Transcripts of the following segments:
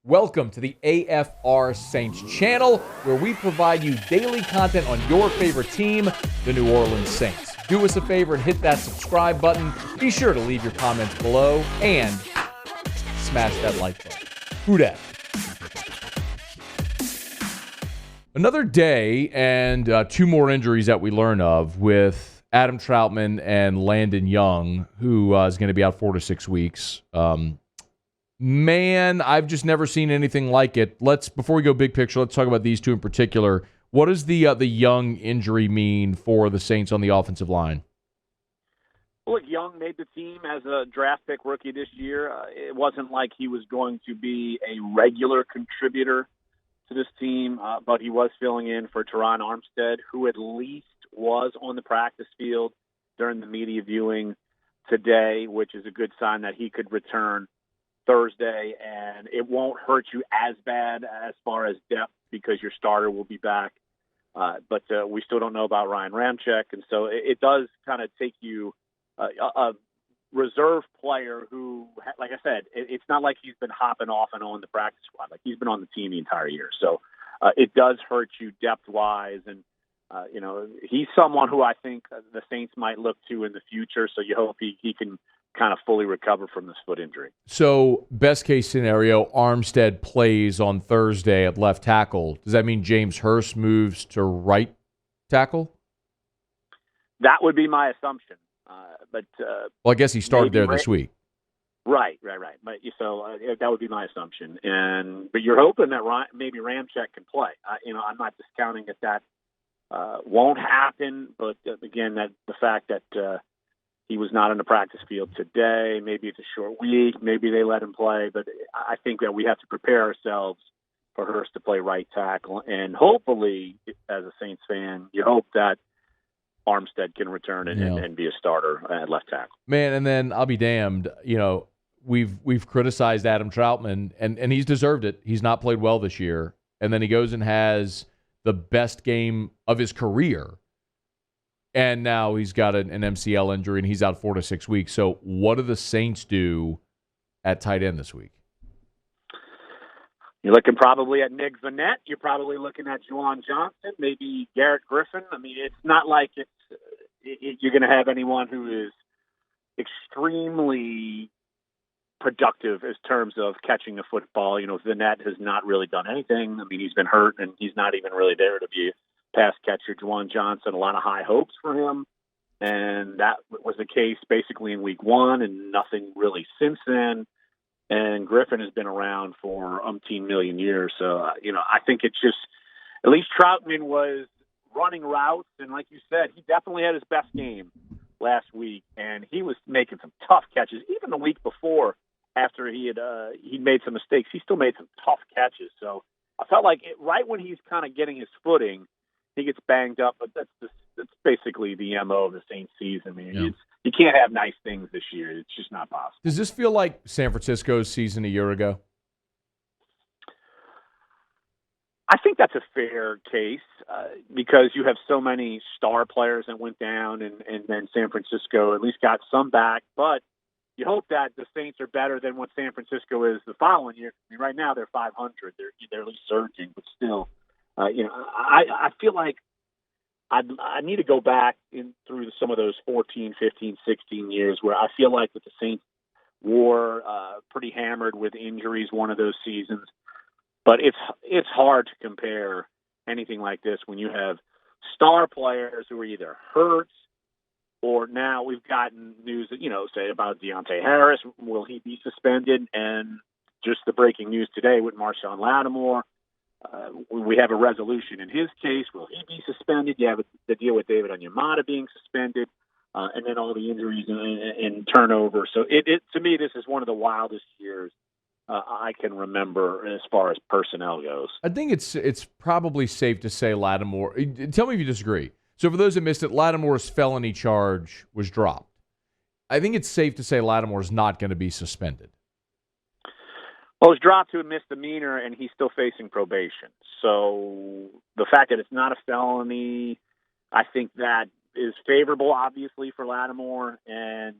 Welcome to the AFR Saints channel, where we provide you daily content on your favorite team, the New Orleans Saints. Do us a favor and hit that subscribe button. Be sure to leave your comments below and smash that like button. Who dat? Another day and two more injuries that we learn of with Adam Trautman and Landon Young, who is going to be out 4 to 6 weeks. Man, I've just never seen anything like it. Before we go big picture, let's talk about these two in particular. What does the Young injury mean for the Saints on the offensive line? Look, Young made the team as a draft pick rookie this year. It wasn't like he was going to be a regular contributor to this team, but he was filling in for Terron Armstead, who at least was on the practice field during the media viewing today, which is a good sign that he could return Thursday, and it won't hurt you as bad as far as depth because your starter will be back. But we still don't know about Ryan Ramczyk, and so it does kind of take you a reserve player who, like I said, it's not like he's been hopping off and on the practice squad. Like, he's been on the team the entire year. So it does hurt you depth-wise, and he's someone who I think the Saints might look to in the future, so you hope he can kind of fully recover from this foot injury. So, best case scenario, Armstead plays on Thursday at left tackle. Does that mean James Hurst moves to right tackle? That would be my assumption. Well, I guess he started there this week. Right. But that would be my assumption. But you're hoping that maybe Ramczyk can play. I'm not discounting that won't happen. But again, that the fact that he was not on the practice field today. Maybe it's a short week. Maybe they let him play. But I think that we have to prepare ourselves for Hurst to play right tackle. And hopefully, as a Saints fan, you hope that Armstead can return and be a starter at left tackle. Man, and then I'll be damned. We've criticized Adam Trautman, and he's deserved it. He's not played well this year. And then he goes and has the best game of his career. And now he's got an MCL injury, and he's out 4 to 6 weeks. So what do the Saints do at tight end this week? You're looking probably at Nick Vannett. You're probably looking at Juwan Johnson, maybe Garrett Griffin. I mean, it's not like you're going to have anyone who is extremely productive in terms of catching the football. Vannett has not really done anything. I mean, he's been hurt, and he's not even really there to be pass catcher. Juwan Johnson, a lot of high hopes for him, and that was the case basically in week one, and nothing really since then. And Griffin has been around for umpteen million years, so I think it's just, at least Trautman was running routes, and like you said, he definitely had his best game last week, and he was making some tough catches. Even the week before, after he'd made some mistakes, he still made some tough catches. So I felt like right when he's kind of getting his footing, he gets banged up, but that's basically the MO of the Saints season. I mean, you can't have nice things this year. It's just not possible. Does this feel like San Francisco's season a year ago? I think that's a fair case because you have so many star players that went down, and then San Francisco at least got some back. But you hope that the Saints are better than what San Francisco is the following year. I mean, right now they're 500. They're at least surging, but still. I feel like I need to go back through some of those 14, 15, 16 years where I feel like that the Saints were pretty hammered with injuries one of those seasons. But it's hard to compare anything like this when you have star players who are either hurt or now we've gotten news that, say about Deontay Harris. Will he be suspended? And just the breaking news today with Marshon Lattimore. We have a resolution in his case. Will he be suspended? You have the deal with David Onyemata being suspended, and then all the injuries and turnover. So to me, this is one of the wildest years I can remember as far as personnel goes. I think it's probably safe to say Lattimore. Tell me if you disagree. So for those that missed it, Lattimore's felony charge was dropped. I think it's safe to say Lattimore's not going to be suspended. Well, it's dropped to a misdemeanor, and he's still facing probation. So the fact that it's not a felony, I think that is favorable, obviously, for Lattimore. And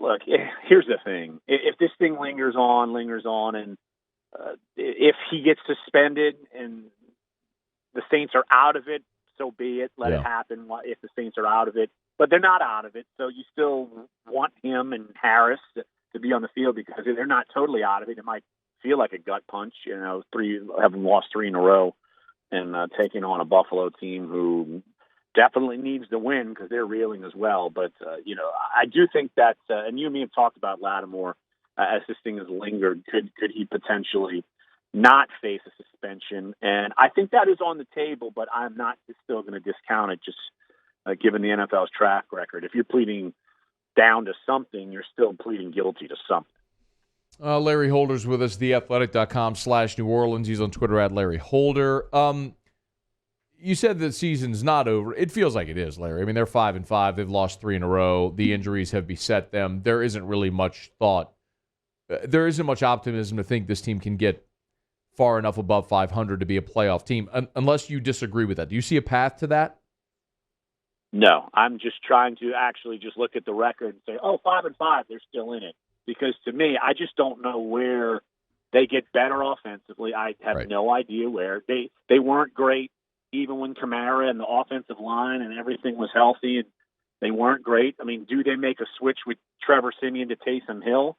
look, here's the thing. If this thing lingers on, and If he gets suspended and the Saints are out of it, so be it. Let it happen if the Saints are out of it. But they're not out of it, so you still want him and Harris to be on the field because they're not totally out of it. It might feel like a gut punch, having lost 3 in a row and taking on a Buffalo team who definitely needs to win because they're reeling as well. But, I do think that, and you and me have talked about Lattimore as this thing has lingered. Could he potentially not face a suspension? And I think that is on the table, but I'm not still going to discount it just given the NFL's track record. If you're pleading down to something, you're still pleading guilty to something. Larry Holder's with us, theathletic.com/New Orleans. He's on Twitter at Larry Holder. You said the season's not over. It feels like it is, Larry. I mean, they're 5-5. They've lost 3 in a row. The injuries have beset them. There isn't really much thought. There isn't much optimism to think this team can get far enough above 500 to be a playoff team, unless you disagree with that. Do you see a path to that? No, I'm just trying to actually just look at the record and say, 5-5, they're still in it. Because to me, I just don't know where they get better offensively. I have no idea where. They weren't great even when Kamara and the offensive line and everything was healthy, and they weren't great. I mean, do they make a switch with Trevor Siemian to Taysom Hill?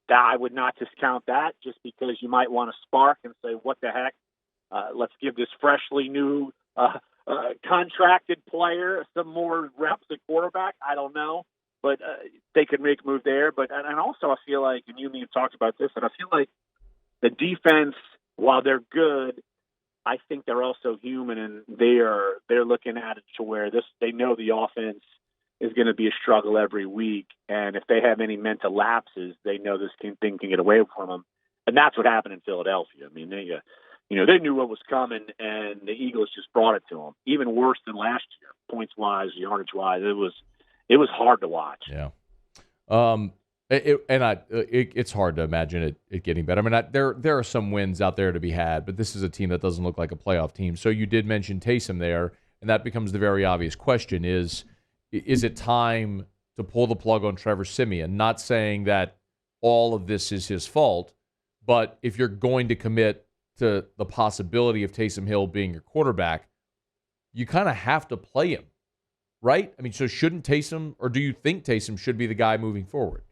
That I would not discount that just because you might want to spark and say, what the heck? Let's give this freshly new contracted player some more reps at quarterback. I don't know, but they could make a move there. But and also I feel like, and you and me have talked about this, and I feel like the defense, while they're good, I think they're also human, and they're looking at it to where they know the offense is going to be a struggle every week, and if they have any mental lapses, they know this thing can get away from them, and that's what happened in Philadelphia. I mean, they knew what was coming, and the Eagles just brought it to them. Even worse than last year, points-wise, yardage-wise. It was hard to watch. Yeah. It's hard to imagine it getting better. I mean, there are some wins out there to be had, but this is a team that doesn't look like a playoff team. So you did mention Taysom there, and that becomes the very obvious question: is it time to pull the plug on Trevor Siemian? Not saying that all of this is his fault, but if you're going to commit to the possibility of Taysom Hill being your quarterback, you kind of have to play him, right? I mean, so shouldn't Taysom, or do you think Taysom should be the guy moving forward?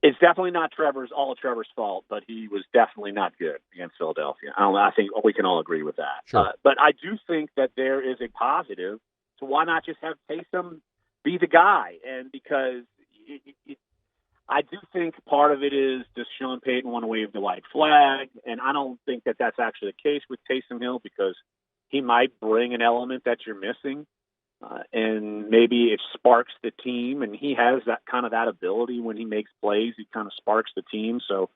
It's definitely not all of Trevor's fault, but he was definitely not good against Philadelphia. I think we can all agree with that. Sure. But I do think that there is a positive, so why not just have Taysom be the guy? And because I do think part of it is, does Sean Payton want to wave the white flag? And I don't think that that's actually the case with Taysom Hill, because he might bring an element that you're missing. And maybe it sparks the team, and he has that ability when he makes plays. He kind of sparks the team. So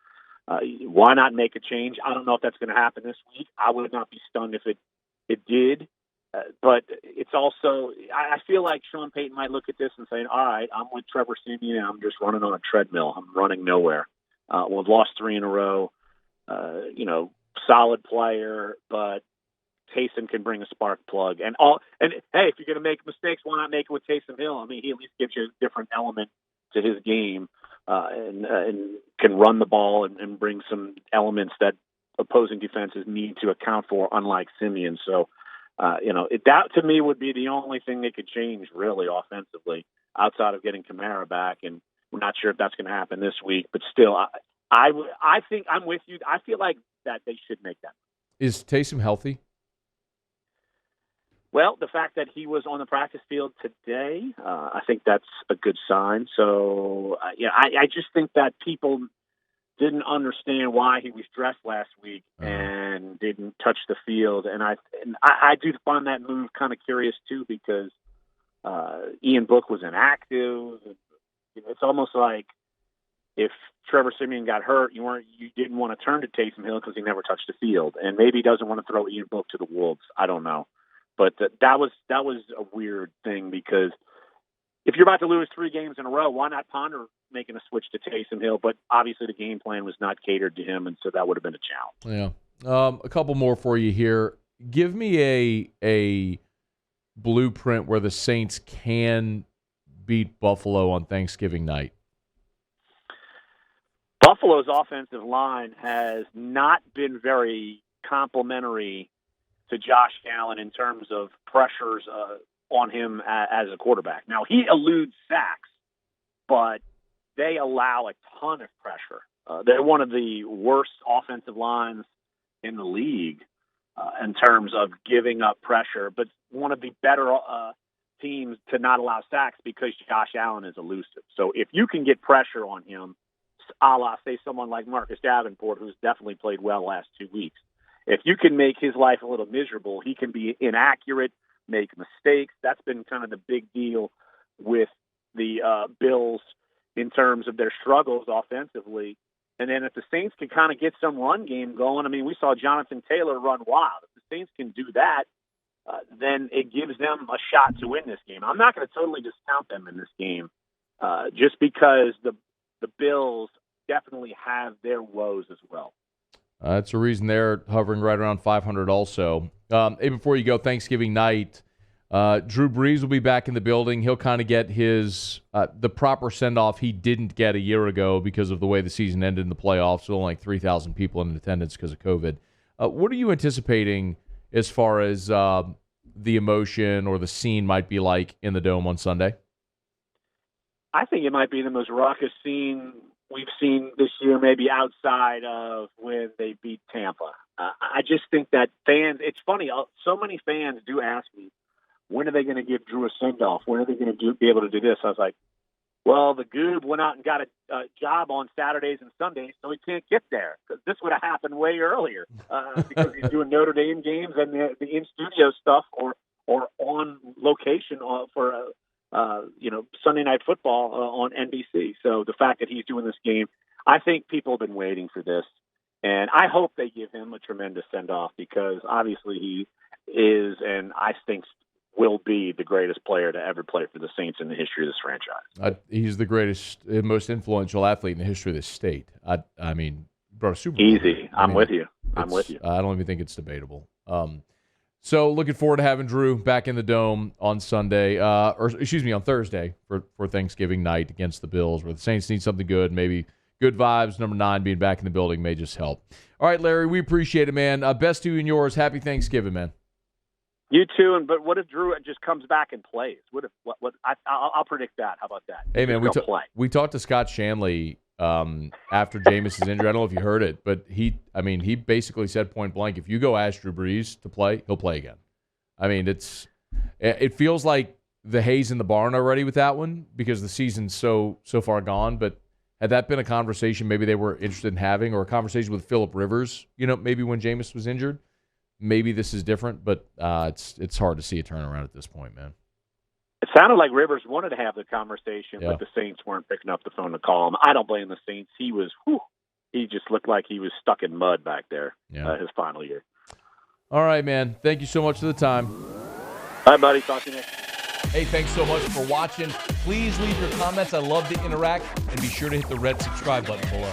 why not make a change? I don't know if that's going to happen this week. I would not be stunned if it did. But it's also, I feel like Sean Payton might look at this and say, all right, I'm with Trevor Siemian. I'm just running on a treadmill. I'm running nowhere. We've lost 3 in a row. Solid player, but Taysom can bring a spark plug. And hey, if you're going to make mistakes, why not make it with Taysom Hill? I mean, he at least gives you a different element to his game, and can run the ball and bring some elements that opposing defenses need to account for, unlike Siemian. So, that to me would be the only thing they could change really offensively outside of getting Kamara back. And we're not sure if that's going to happen this week, but still, I think I'm with you. I feel like that they should make that. Is Taysom healthy? Well, the fact that he was on the practice field today, I think that's a good sign. So, I just think that people didn't understand why he was dressed last week and didn't touch the field. And I do find that move kind of curious, too, because Ian Book was inactive. It's almost like if Trevor Siemian got hurt, you didn't want to turn to Taysom Hill because he never touched the field. And maybe he doesn't want to throw Ian Book to the wolves. I don't know. But that was a weird thing, because if you're about to lose 3 games in a row, why not ponder making a switch to Taysom Hill? But obviously the game plan was not catered to him, and so that would have been a challenge. Yeah. A couple more for you here. Give me a blueprint where the Saints can beat Buffalo on Thanksgiving night. Buffalo's offensive line has not been very complimentary to Josh Allen in terms of pressures on him as a quarterback. Now, he eludes sacks, but they allow a ton of pressure. They're one of the worst offensive lines in the league in terms of giving up pressure, but one of the better teams to not allow sacks because Josh Allen is elusive. So if you can get pressure on him, a la, say, someone like Marcus Davenport, who's definitely played well last 2 weeks, if you can make his life a little miserable, he can be inaccurate, make mistakes. That's been kind of the big deal with the Bills in terms of their struggles offensively. And then if the Saints can kind of get some run game going, I mean, we saw Jonathan Taylor run wild. If the Saints can do that, then it gives them a shot to win this game. I'm not going to totally discount them in this game just because the Bills definitely have their woes as well. That's a reason they're hovering right around 500 also. Hey, before you go, Thanksgiving night, Drew Brees will be back in the building. He'll kind of get his the proper send-off he didn't get a year ago because of the way the season ended in the playoffs. Only like 3,000 people in attendance because of COVID. What are you anticipating as far as the emotion or the scene might be like in the Dome on Sunday? I think it might be the most raucous scene we've seen this year, maybe outside of when they beat Tampa. I just think that fans, it's funny, so many fans do ask me, when are they going to give Drew a send-off? When are they going to be able to do this? I was like, well, the Goob went out and got a job on Saturdays and Sundays, so he can't get there. Because this would have happened way earlier because he's doing Notre Dame games and the in-studio stuff or on location for Sunday Night Football on NBC. So the fact that he's doing this game, I think people have been waiting for this. And I hope they give him a tremendous send-off because obviously he is, and I think will be, the greatest player to ever play for the Saints in the history of this franchise. He's the greatest, most influential athlete in the history of this state. I mean, brought a Super Bowl. Easy. I'm with you. I'm with you. I don't even think it's debatable. So looking forward to having Drew back in the Dome on Sunday, on Thursday for Thanksgiving night against the Bills, where the Saints need something good. Maybe good vibes. Number 9 being back in the building may just help. All right, Larry, we appreciate it, man. Best to you and yours. Happy Thanksgiving, man. You too. But what if Drew just comes back and plays? I'll predict that. How about that? Hey, man, we talked to Scott Shanley after Jameis is injured. I don't know if you heard it, but he basically said point blank, if you go ask Drew Brees to play, he'll play again. I mean, it feels like the hay's in the barn already with that one because the season's so far gone. But had that been a conversation maybe they were interested in having, or a conversation with Phillip Rivers, maybe when Jameis was injured, maybe this is different. But it's hard to see a turnaround at this point, man. It sounded like Rivers wanted to have the conversation, Yeah. but the Saints weren't picking up the phone to call him. I don't blame the Saints. He just looked like he was stuck in mud back there his final year. All right, man. Thank you so much for the time. All right, buddy. Talk to you next. Hey, thanks so much for watching. Please leave your comments. I love to interact. And be sure to hit the red subscribe button below.